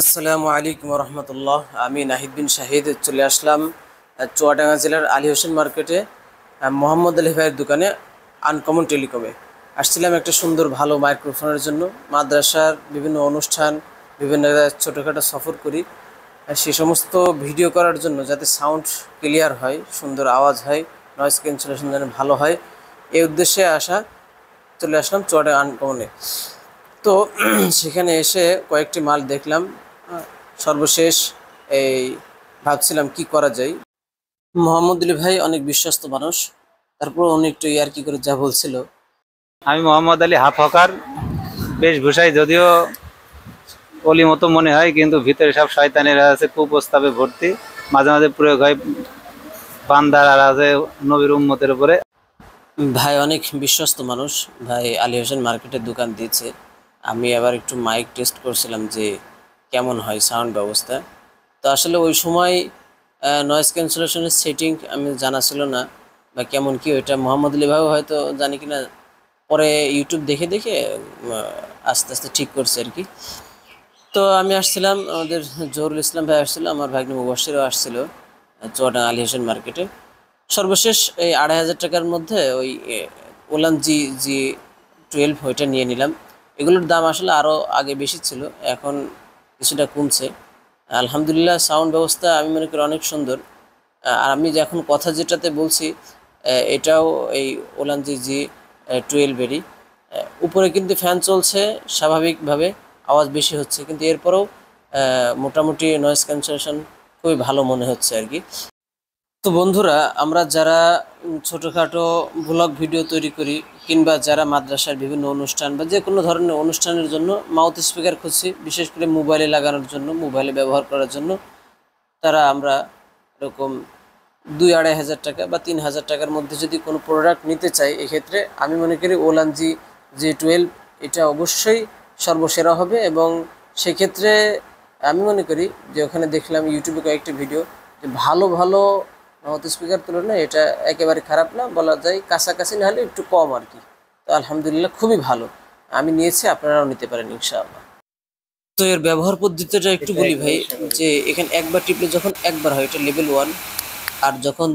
আসসালামু আলাইকুম রহমতুল্লাহ। আমি নাহিদ বিন শাহিদ চলে আসলাম চুয়াডাঙ্গা জেলার আলী হোসেন মার্কেটে মোহাম্মদ আলী ভাইয়ের দোকানে আনকমন টেলিকমে আসছিলাম একটা সুন্দর ভালো মাইক্রোফোনের জন্য। মাদ্রাসার বিভিন্ন অনুষ্ঠান, বিভিন্ন জায়গায় ছোটোখাটো সফর করি, সে সমস্ত ভিডিও করার জন্য যাতে সাউন্ড ক্লিয়ার হয়, সুন্দর আওয়াজ হয়, নয়েজ ক্যান্সেলেশন যেন ভালো হয়, এই উদ্দেশ্যে চলে আসলাম চুয়াডাঙ্গা আনকমনে। তো সেখানে এসে কয়েকটি মাল দেখলাম। সর্বশেষ এই ভাবছিলাম কি করা যায়। মোহাম্মদ আলী ভাই অনেক বিশ্বস্ত মানুষ, তারপর উনি একটু ইয়ার্কি করে যা বলছিল। আমি মোহাম্মদ আলী হাফ হকার বেশভূষায় যদিও অলি মতো মনে হয়, কিন্তু ভিতরে সব শয়তানেরা আছে, কুপ্রস্তাবে ভর্তি। মাঝে মাঝে প্রয়োগ হয় বান্দার আর আছে নবীর উম্মতের উপরে। ভাই অনেক বিশ্বস্ত মানুষ। ভাই আলী হোসেন মার্কেটের দোকান দিয়েছে। আমি আবার একটু মাইক টেস্ট করছিলাম যে কেমন হয় সাউন্ড ব্যবস্থা। তো আসলে ওই সময় নয়েজ ক্যান্সেলেশনের সেটিং আমি জানা ছিল না বা কেমন কি, ওইটা মোহাম্মদ আলী ভাইও হয়তো জানি কিনা, পরে ইউটিউব দেখে দেখে আস্তে আস্তে ঠিক করছে আর কি। তো আমি আসছিলাম, আমাদের জহুরুল ইসলাম ভাই আসছিল, আমার ভাগ্নি মুবাশিরও আসছিল চুয়াডাঙ্গা আলী হোসেন মার্কেটে। সর্বশেষ এই ২৫০০ টাকার মধ্যে ওই ওলান জি জি 12 ওইটা নিয়ে নিলাম। এগুলোর দাম আসলে আরও আগে বেশি ছিল, এখন কিছুটা কমছে। আলহামদুলিল্লাহ সাউন্ড ব্যবস্থা আমি মনে করি অনেক সুন্দর। আর আমি যে এখন কথা যেটাতে বলছি, এটাও এই ওলান জি জি 12-এরই। উপরে কিন্তু ফ্যান চলছে, স্বাভাবিকভাবে আওয়াজ বেশি হচ্ছে, কিন্তু এরপরেও মোটামুটি নয়েজ ক্যান্সেলেশন খুবই ভালো মনে হচ্ছে আর কি। তো বন্ধুরা, আমরা যারা ছোটোখাটো ব্লগ ভিডিও তৈরি করি, কিংবা যারা মাদ্রাসার বিভিন্ন অনুষ্ঠান বা যে কোনো ধরনের অনুষ্ঠানের জন্য মাউথ স্পিকার খুঁজছি, বিশেষ করে মোবাইলে লাগানোর জন্য, মোবাইলে ব্যবহার করার জন্য, তারা আমরা এরকম ২-২.৫ হাজার টাকা বা ৩ হাজার টাকার মধ্যে যদি কোনো প্রোডাক্ট নিতে চাই, এক্ষেত্রে আমি মনে করি ওলান জি জি 12 এটা অবশ্যই সর্বসেরা হবে। এবং সেক্ষেত্রে আমি মনে করি যে ওখানে দেখলাম ইউটিউবে কয়েকটি ভিডিও, যে ভালো ভালো মাউথ স্পিকার তুলনায় এটা একেবারে খারাপ না, বলা যায় কাছাকাছি, না হলে একটু কম আর কি। তো আলহামদুলিল্লাহ খুবই ভালো, আমি নিয়েছি, আপনারাও নিতে পারেন ইনশাআল্লাহ। তো এর ব্যবহার পদ্ধতিটা একটু বলি ভাই, যে এখানে একবার টিপলে যখন একবার হয় এটা লেভেল 1, আর যখন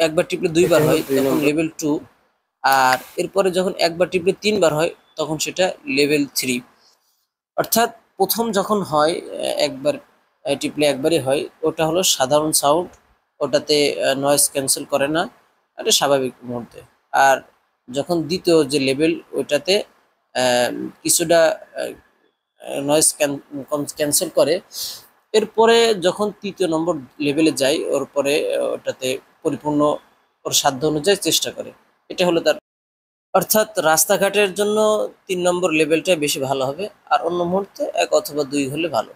একবার টিপলে দুইবার হয় তখন লেভেল 2, আর এরপরে যখন একবার টিপলে 3বার হয় তখন সেটা লেভেল 3। অর্থাৎ প্রথম যখন হয় একবার টিপলে একবারই হয়, ওটা হলো সাধারণ সাউন্ড, ওটাতে নয়েজ ক্যান্সেল করে না, এটা স্বাভাবিক মধ্যে। আর যখন দ্বিতীয় যে লেভেল, ওইটাতে আহ, কিছুটা নয়েজ ক্যান্সেল করে। এরপরে যখন তৃতীয় নম্বর লেভেলে যায়, ওর পরে ওটাতে পরিপূর্ণ ওর সাধ্য অনুযায়ী চেষ্টা করে। এটা হলো তার, অর্থাৎ রাস্তাঘাটের জন্য 3 নম্বর লেভেলটাই বেশি ভালো হবে, আর অন্য মুহূর্তে 1 অথবা 2 হলে ভালো।